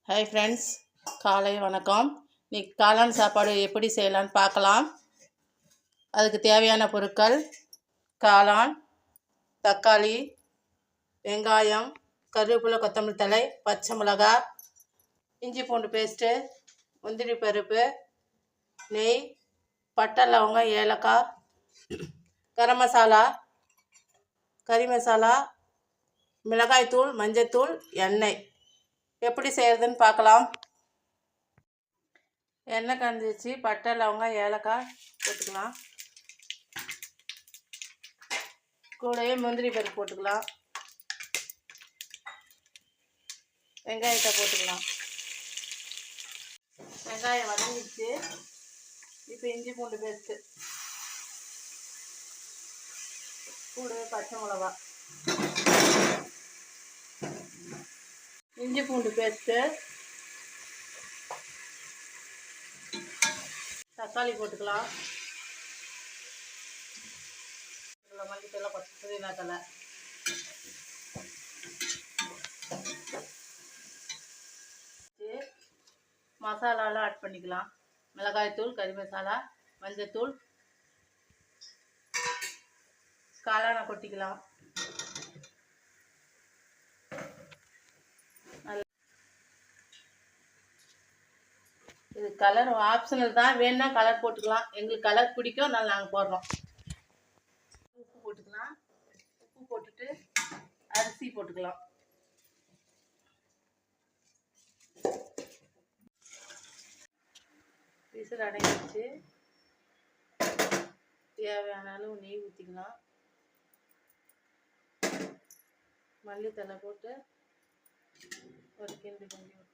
Hi friends, காலை வணக்கம். இன்னைக்கு காளான் சாப்பாடு எப்படி செய்யலான்னு பார்க்கலாம். அதுக்கு தேவையான பொருட்கள்: காளான், தக்காளி, வெங்காயம், கருவேப்பிலை, கொத்தமல்லி தழை, பச்சை மிளகாய், இஞ்சி பூண்டு பேஸ்ட்டு, முந்திரி பருப்பு, நெய், பட்டை லவங்கம், ஏலக்காய், கரம் மசாலா, கறி மசாலா, மிளகாய்த்தூள், மஞ்சத்தூள், எண்ணெய். எப்படி செய்கிறதுன்னு பார்க்கலாம். எண்ணெய் காஞ்சிச்சு, பட்டை லவங்கம், ஏலக்காய் போட்டுக்கலாம். கூடவே முந்திரி பருப்பு போட்டுக்கலாம். வெங்காயத்தை போட்டுக்கலாம். வெங்காயம் வதங்கிடுச்சு. இப்போ இஞ்சி பூண்டு பேஸ்ட்டு, கூடவே பச்சை மிளகா, இஞ்சி பூண்டு பேஸ்ட்டு, தக்காளி போட்டுக்கலாம். மல்லித்தலை, புதினா தலை, மசாலாலாம் ஆட் பண்ணிக்கலாம். மிளகாய்த்தூள், கறி மசாலா, மஞ்சத்தூள், காளானை கொட்டிக்கலாம். இது கலர் ஆப்ஷனல் தான், வேணும்னா கலர் போட்டுக்கலாம். எங்களுக்கு கலர் பிடிக்கும், அதனால நாங்கள் போடுறோம். உப்பு போட்டுக்கலாம். உப்பு போட்டுட்டு அரிசி போட்டுக்கலாம். விசில் அடங்கிடுச்சு. தேவையான அளவு நெய் ஊற்றிக்கலாம். மல்லித்தலை போட்டு ஒரு கிண்டு கிண்டி விட்டு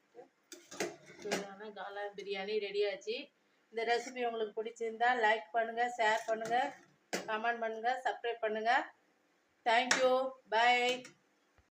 காளான் பிரியாணி ரெடி ஆச்சு. இந்த ரெசிபி உங்களுக்கு பிடிச்சிருந்தா லைக் பண்ணுங்கள், ஷேர் பண்ணுங்கள், கமெண்ட் பண்ணுங்கள், சப்ஸ்கிரைப் பண்ணுங்கள். Thank you, by.